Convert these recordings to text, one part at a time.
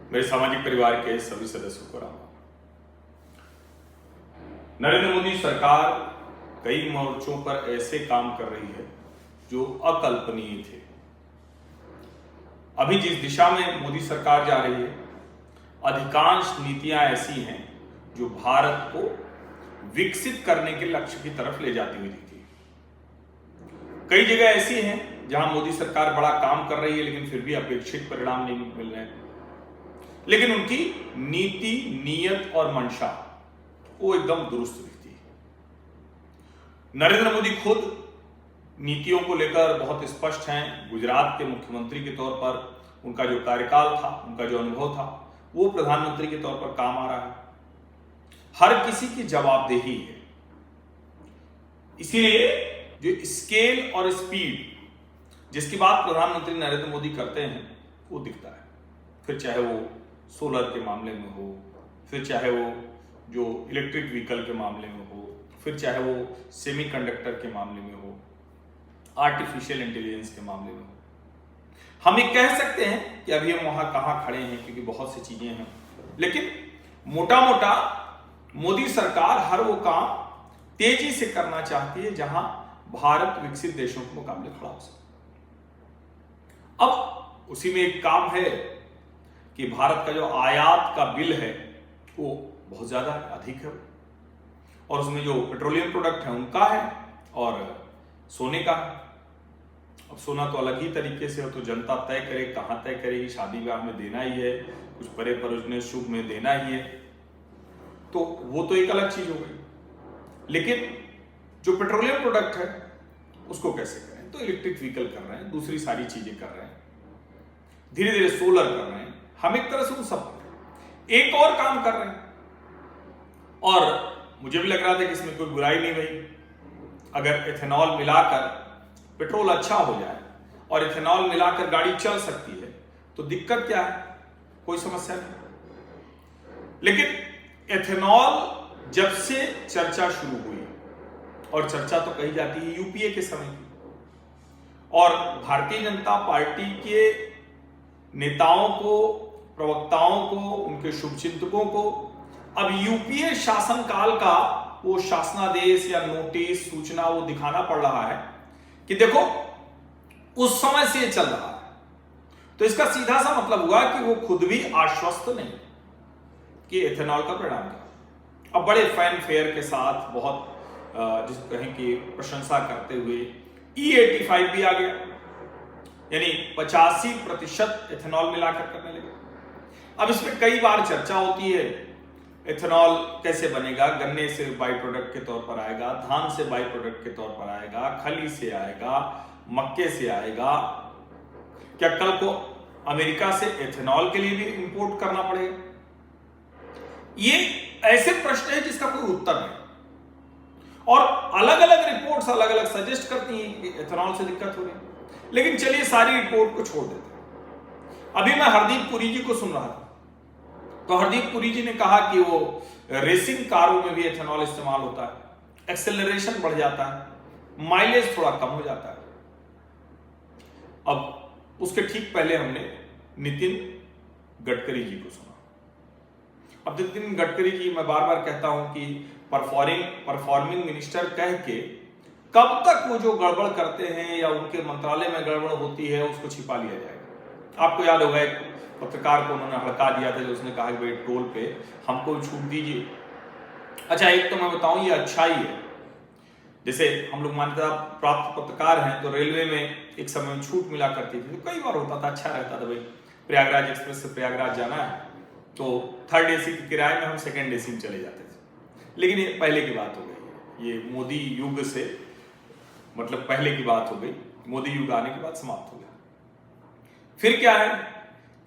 मेरे सामाजिक परिवार के सभी सदस्यों को राम। नरेंद्र मोदी सरकार कई मोर्चों पर ऐसे काम कर रही है जो अकल्पनीय थे। अभी जिस दिशा में मोदी सरकार जा रही है, अधिकांश नीतियां ऐसी हैं जो भारत को विकसित करने के लक्ष्य की तरफ ले जाती हुई दिखती है। कई जगह ऐसी हैं जहां मोदी सरकार बड़ा काम कर रही है लेकिन फिर भी अपेक्षित परिणाम नहीं मिल रहे हैं। लेकिन उनकी नीति, नीयत और मंशा वो एकदम दुरुस्त दिखती है। नरेंद्र मोदी खुद नीतियों को लेकर बहुत स्पष्ट हैं। गुजरात के मुख्यमंत्री के तौर पर उनका जो कार्यकाल था, उनका जो अनुभव था, वो प्रधानमंत्री के तौर पर काम आ रहा है। हर किसी की जवाबदेही है। इसीलिए जो स्केल और स्पीड जिसकी बात प्रधानमंत्री नरेंद्र मोदी करते हैं वो दिखता है। फिर चाहे वो सोलर के मामले में हो, फिर चाहे वो जो इलेक्ट्रिक व्हीकल के मामले में हो, फिर चाहे वो सेमीकंडक्टर के मामले में हो, आर्टिफिशियल इंटेलिजेंस के मामले में हो। हम ये कह सकते हैं कि अभी हम वहां कहां खड़े हैं क्योंकि बहुत सी चीजें हैं, लेकिन मोटा मोटा मोदी सरकार हर वो काम तेजी से करना चाहती है जहां भारत विकसित देशों के मुकाबले खड़ा हो सके। अब उसी में एक काम है कि भारत का जो आयात का बिल है वो बहुत ज्यादा अधिक है, और उसमें जो पेट्रोलियम प्रोडक्ट है उनका है और सोने का है। अब सोना तो अलग ही तरीके से हो, तो जनता तय करे, कहां तय करेगी। शादी ब्याह में देना ही है, कुछ बड़े परोजने शुभ में देना ही है, तो वो तो एक अलग चीज हो गई। लेकिन जो पेट्रोलियम प्रोडक्ट है उसको कैसे करें? तो इलेक्ट्रिक व्हीकल कर रहे हैं, दूसरी सारी चीजें कर रहे हैं, धीरे धीरे सोलर कर रहे हैं। हम एक तरह से उन सब एक और काम कर रहे हैं, और मुझे भी लग रहा था कि इसमें कोई बुराई नहीं भाई। अगर एथेनॉल मिलाकर पेट्रोल अच्छा हो जाए और एथेनॉल मिलाकर गाड़ी चल सकती है तो दिक्कत क्या है? कोई समस्या नहीं। लेकिन एथेनॉल जब से चर्चा शुरू हुई, और चर्चा तो कही जाती है यूपीए के समय की, और भारतीय जनता पार्टी के नेताओं को, प्रवक्ताओं को, उनके शुभचिंतकों को अब यूपीए शासनकाल का वो शासनादेश या नोटिस, सूचना वो दिखाना पड़ रहा है कि देखो उस समय से ये चल रहा है। तो इसका सीधा सा मतलब हुआ कि वो खुद भी आश्वस्त नहीं कि एथेनॉल का परिणाम क्या। अब बड़े फैन फेयर के साथ, बहुत जिसको कहें कि प्रशंसा करते हुए E85 भी आ गया, यानी 85% एथेनॉल मिलाकर करने लगे। अब इसमें कई बार चर्चा होती है एथेनॉल कैसे बनेगा। गन्ने से बाई प्रोडक्ट के तौर पर आएगा, धान से बाई प्रोडक्ट के तौर पर आएगा, खली से आएगा, मक्के से आएगा। क्या कल को अमेरिका से एथेनॉल के लिए भी इंपोर्ट करना पड़ेगा? ये ऐसे प्रश्न है जिसका कोई उत्तर नहीं, और अलग अलग रिपोर्ट्स अलग अलग सजेस्ट करती हैं कि एथेनॉल से दिक्कत हो रही है। लेकिन चलिए सारी रिपोर्ट को छोड़ देते हैं। अभी मैं हरदीप पुरी जी को सुन रहा था, तो हरदीप पुरी जी ने कहा कि वो रेसिंग कारों में भी एथेनॉल इस्तेमाल होता है, एक्सेलरेशन बढ़ जाता है, माइलेज थोड़ा कम हो जाता है। अब उसके ठीक पहले हमने नितिन गडकरी जी को सुना। अब नितिन गडकरी जी, मैं बार बार कहता हूं कि परफॉर्मिंग मिनिस्टर कह के कब तक वो जो गड़बड़ करते हैं या उनके मंत्रालय में गड़बड़ होती है उसको छिपा लिया जाएगा। आपको याद होगा एक पत्रकार को उन्होंने हड़का दिया था जो उसने कहा कि भाई टोल पे हमको छूट दीजिए। अच्छा, एक तो मैं बताऊं ये अच्छा ही है। जैसे हम लोग मान्यता प्राप्त पत्रकार हैं तो रेलवे में एक समय में छूट मिला करती थी, तो कई बार होता था, अच्छा रहता था भाई प्रयागराज एक्सप्रेस से प्रयागराज जाना है तो 3rd AC के किराए में हम 2nd AC में चले जाते थे। लेकिन ये पहले की बात हो गई, ये मोदी युग से, मतलब पहले की बात हो गई, मोदी युग आने के बाद समाप्त हो गया। फिर क्या है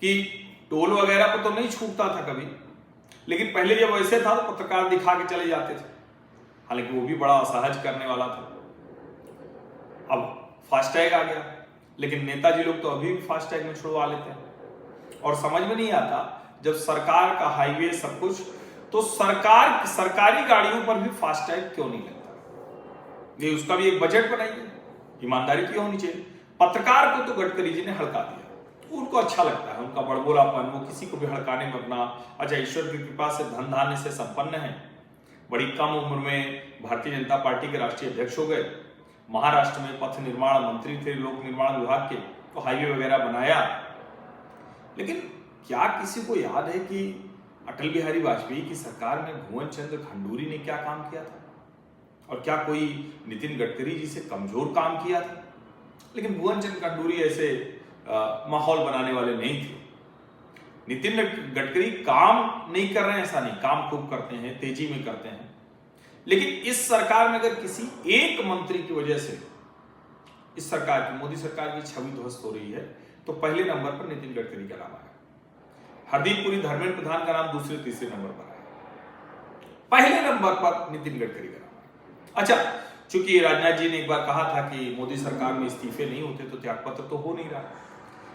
कि टोल वगैरह पर तो नहीं छूटता था कभी, लेकिन पहले जब वैसे था तो पत्रकार दिखा के चले जाते थे, हालांकि वो भी बड़ा असहज करने वाला था। अब फास्टैग आ गया, लेकिन नेताजी लोग तो अभी भी फास्टैग में छुड़वा लेते हैं, और समझ में नहीं आता जब सरकार का हाईवे सब कुछ, तो सरकारी गाड़ियों पर भी फास्टैग क्यों नहीं लगता? ये उसका भी एक बजट बनाइए, ईमानदारी क्यों होनी चाहिए। पत्रकार को तो गडकरी जी ने हड़का दिया, उनको अच्छा लगता है, उनका बड़बोलापन, वो किसी को भी हड़काने में अपना, अच्छा ईश्वर की कृपा से धन धान्य से संपन्न है, बड़ी कम उम्र में भारतीय जनता पार्टी के राष्ट्रीय अध्यक्ष हो गए, महाराष्ट्र में पथ निर्माण मंत्री थे लोक निर्माण विभाग के, तो हाईवे वगैरह बनाया। लेकिन क्या किसी को याद है कि अटल बिहारी वाजपेयी की सरकार में भुवन चंद्र खंडूरी ने क्या काम किया था, और क्या कोई नितिन गडकरी जी से कमजोर काम किया था? लेकिन भुवन चंद्र खंडूरी ऐसे माहौल बनाने वाले नहीं थे। नितिन गडकरी काम नहीं कर रहे हैं ऐसा नहीं, काम खूब करते हैं, तेजी में करते हैं। लेकिन इस सरकार में अगर किसी एक मंत्री की वजह से इस सरकार की, मोदी सरकार की छवि ध्वस्त हो रही है, तो पहले नंबर पर नितिन गडकरी का नाम आया। हरदीप पुरी, धर्मेंद्र प्रधान का नाम दूसरे तीसरे नंबर पर आया, पहले नंबर पर नितिन गडकरी का नाम आया। अच्छा, चूंकि राजनाथ जी ने एक बार कहा था कि मोदी सरकार में इस्तीफे नहीं होते तो त्यागपत्र तो हो नहीं रहा,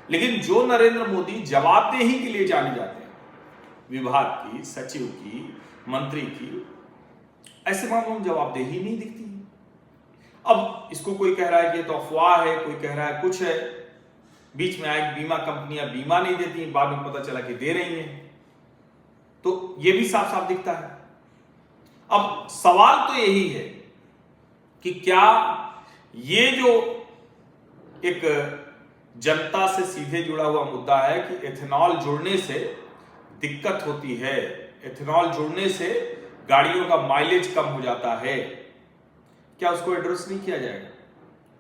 लेकिन जो नरेंद्र मोदी जवाबदेही के लिए जाने जाते हैं, विभाग की, सचिव की, मंत्री की, ऐसे मामलों में जवाबदेही नहीं दिखती। अब इसको कोई कह रहा है कि ये तो अफवाह है, कोई कह रहा है कुछ है, बीच में आए बीमा कंपनियां बीमा नहीं देती, बाद में पता चला कि दे रही हैं, तो ये भी साफ साफ दिखता है। अब सवाल तो यही है कि क्या ये जो एक जनता से सीधे जुड़ा हुआ मुद्दा है कि एथेनॉल जुड़ने से दिक्कत होती है, एथेनॉल जुड़ने से गाड़ियों का माइलेज कम हो जाता है, क्या उसको एड्रेस नहीं किया जाएगा?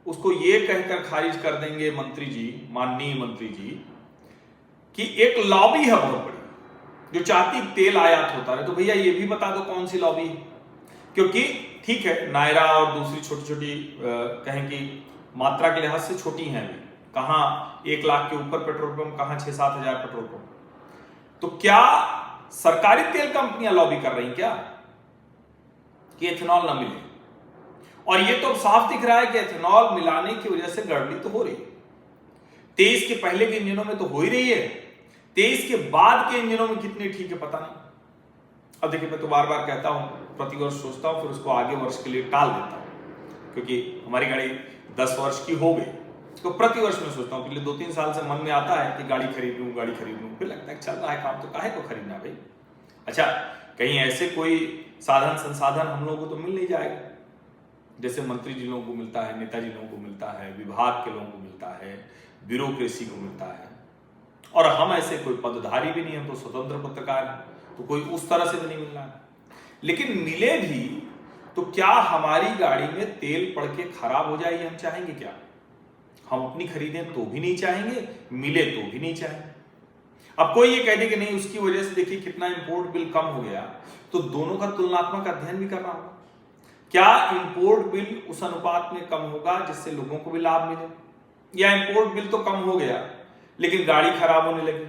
उसको ये कहकर खारिज कर देंगे मंत्री जी, माननीय मंत्री जी, कि एक लॉबी है बहुत बड़ी जो चाहती तेल आयात होता है। तो भैया ये भी बता दो कौन सी लॉबी है, क्योंकि ठीक है नायरा और दूसरी छोटी छोटी कहें कि मात्रा के लिहाज से छोटी हैं, अभी कहां 1 लाख के ऊपर पेट्रोल पंप, कहां 6-7 हजार पेट्रोल पंप। तो क्या सरकारी तेल कंपनियां लॉबी कर रही क्या कि एथेनॉल ना मिले? और ये तो साफ दिख रहा है कि एथेनॉल मिलाने की वजह से गड़बड़ी तो हो रही है। 23 के पहले के इंजनों में तो हो ही रही है, 23 के बाद के इंजनों में कितनी ठीक है पता नहीं। अब देखिए, मैं तो बार बार कहता हूं, प्रतिवर्ष सोचता हूं, फिर उसको आगे वर्ष के लिए टाल देता हूं, क्योंकि हमारी गाड़ी 10 वर्ष की हो गई, तो प्रतिवर्ष में सोचता हूं। पिछले 2-3 साल से मन में आता है कि गाड़ी खरीद लूं, गाड़ी खरीद लूं, फिर लगता है चल रहा है काम तो काहे को खरीदना भाई। अच्छा, कहीं ऐसे कोई साधन संसाधन हम लोगों को तो मिल नहीं जाएगा जैसे मंत्री जी लोगों को मिलता है, नेताजी लोगों को मिलता है, विभाग के लोगों को मिलता है, ब्यूरोक्रेसी को मिलता है। और हम ऐसे कोई पदधारी भी नहीं है, तो स्वतंत्र पत्रकार हैं, तो कोई उस तरह से भी नहीं मिलना है। लेकिन मिले भी तो क्या हमारी गाड़ी में तेल पड़ के खराब हो जाए, हम चाहेंगे क्या? हम अपनी खरीदें तो भी नहीं चाहेंगे, मिले तो भी नहीं चाहेंगे। अब कोई ये कह दे कि नहीं उसकी वजह से देखिए कितना इंपोर्ट बिल कम हो गया, तो दोनों का तुलनात्मक अध्ययन भी करना होगा। क्या इंपोर्ट बिल उस अनुपात में कम होगा जिससे लोगों को भी लाभ मिले, या इंपोर्ट बिल तो कम हो गया लेकिन गाड़ी खराब होने लगी?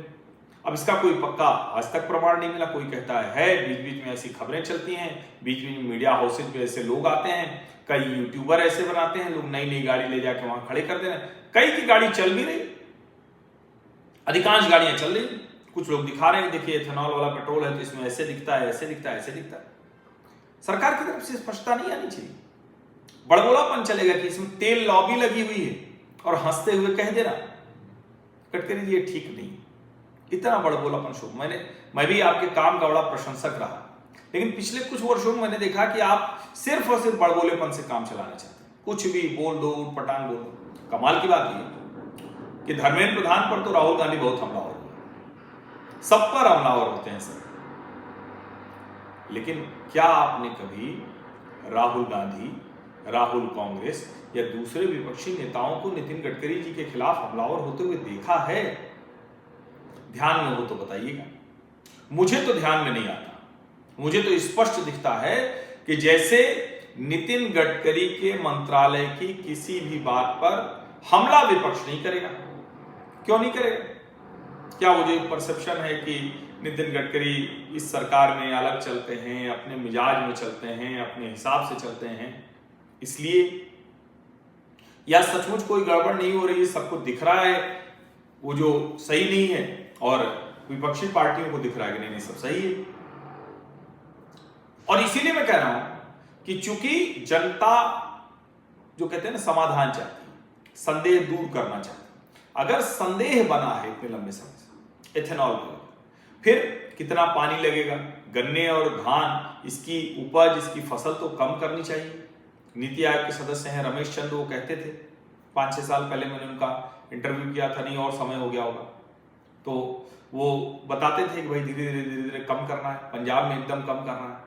अब इसका कोई पक्का आज तक प्रमाण नहीं मिला। कोई कहता है बीच बीच में ऐसी खबरें चलती हैं, बीच बीच में मीडिया हाउसेज पे ऐसे लोग आते हैं, कई यूट्यूबर ऐसे बनाते हैं, लोग नई नई गाड़ी ले जाके वहां खड़े कर दे रहे हैं। कई की गाड़ी चल भी रही, अधिकांश गाड़ियां चल रही, कुछ लोग दिखा रहे हैं देखिए एथेनॉल वाला पेट्रोल है तो इसमें ऐसे दिखता है, ऐसे दिखता है, ऐसे दिखता है। सरकार की तरफ से स्पष्टता नहीं आनी चाहिए, बड़बोलापन चलेगा कि इसमें तेल लॉबी लगी हुई है और हंसते हुए कह देना गडकरी जी ये ठीक नहीं, इतना बड़बोलापन शो। मैं भी आपके काम का बड़ा प्रशंसक रहा, लेकिन पिछले कुछ वर्षों में मैंने देखा कि आप सिर्फ और सिर्फ बड़बोलेपन से काम चलाना चाहते हैं, कुछ भी बोल दो, पटांग बोल दो। कमाल की बात ये कि धर्मेंद्र प्रधान पर तो राहुल गांधी बहुत हमलावर हुए, सब पर हमलावर होते हैं सर। लेकिन क्या आपने कभी राहुल गांधी, राहुल कांग्रेस या दूसरे विपक्षी नेताओं को नितिन गडकरी जी के खिलाफ हमलावर होते हुए देखा है? ध्यान में हो तो बताइएगा। मुझे तो ध्यान में नहीं आता। मुझे तो स्पष्ट दिखता है कि जैसे नितिन गडकरी के मंत्रालय की किसी भी बात पर हमला विपक्ष नहीं करेगा। क्यों नहीं करेगा? क्या वो जो परसेप्शन है कि नितिन गडकरी इस सरकार में अलग चलते हैं, अपने मिजाज में चलते हैं, अपने हिसाब से चलते हैं, इसलिए? या सचमुच कोई गड़बड़ नहीं हो रही है, सबको दिख रहा है वो जो सही नहीं है, और विपक्षी पार्टियों को दिख रहा है कि नहीं सब सही है? और इसीलिए मैं कह रहा हूं कि चूंकि जनता जो कहते हैं ना समाधान चाहती है, संदेह दूर करना चाहती है, अगर संदेह बना है इतने लंबे समय से एथेनॉल को, फिर कितना पानी लगेगा, गन्ने और धान इसकी उपज, इसकी फसल तो कम करनी चाहिए। नीति आयोग के सदस्य हैं रमेश चंद, वो कहते थे 5-6 साल पहले मैंने उनका इंटरव्यू किया था, नहीं और समय हो गया होगा, तो वो बताते थे कि भाई धीरे धीरे कम करना है, पंजाब में एकदम कम करना है।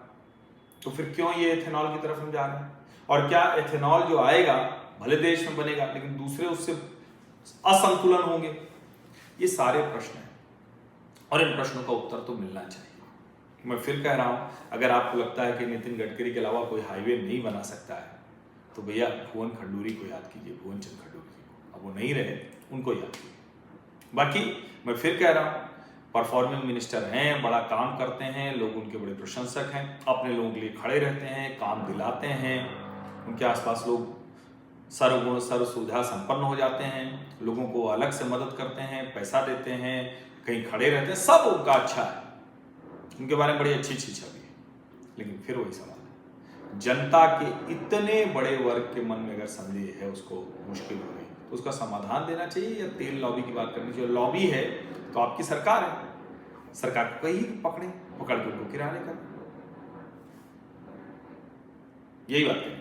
तो फिर क्यों ये एथेनॉल की तरफ हम जा रहे हैं? और क्या एथेनॉल जो आएगा भले देश में बनेगा लेकिन दूसरे उससे असंतुलन होंगे? ये सारे प्रश्न हैं और इन प्रश्नों का उत्तर तो मिलना चाहिए। मैं फिर कह रहा हूं, अगर आपको लगता है कि नितिन गडकरी के अलावा कोई हाईवे नहीं बना सकता है तो भैया भुवन खंडूरी को याद कीजिए, भुवन चंद खंडूरी को। अब वो नहीं रहे, उनको याद कीजिए। बाकी मैं फिर कह रहा हूं, परफॉर्मिंग मिनिस्टर हैं, बड़ा काम करते हैं, लोग उनके बड़े प्रशंसक हैं, अपने लोगों के लिए खड़े रहते हैं, काम दिलाते हैं, उनके आसपास लोग सर्वगुण सर्व सुविधा संपन्न हो जाते हैं, लोगों को अलग से मदद करते हैं, पैसा देते हैं, कहीं खड़े रहते हैं, सब उनका अच्छा है, उनके बारे में बड़ी अच्छी छवि है। लेकिन फिर वही सवाल है, जनता के इतने बड़े वर्ग के मन में अगर संदेह है, उसको मुश्किल हो रही, तो उसका समाधान देना चाहिए या तेल लॉबी की बात करनी चाहिए? लॉबी है तो आपकी सरकार है, सरकार को कहीं पकड़ के उनको किराने कर, यही बात है।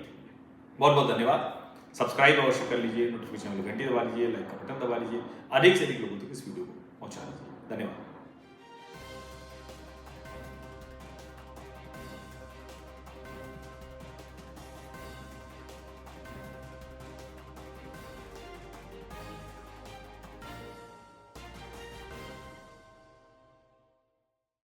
बहुत बहुत धन्यवाद। सब्सक्राइब अवश्य कर लीजिए, नोटिफिकेशन वाली घंटी दबा लीजिए, लाइक का बटन दबा लीजिए, अधिक से अधिक लोगों तक इस वीडियो को पहुंचा दीजिए। धन्यवाद।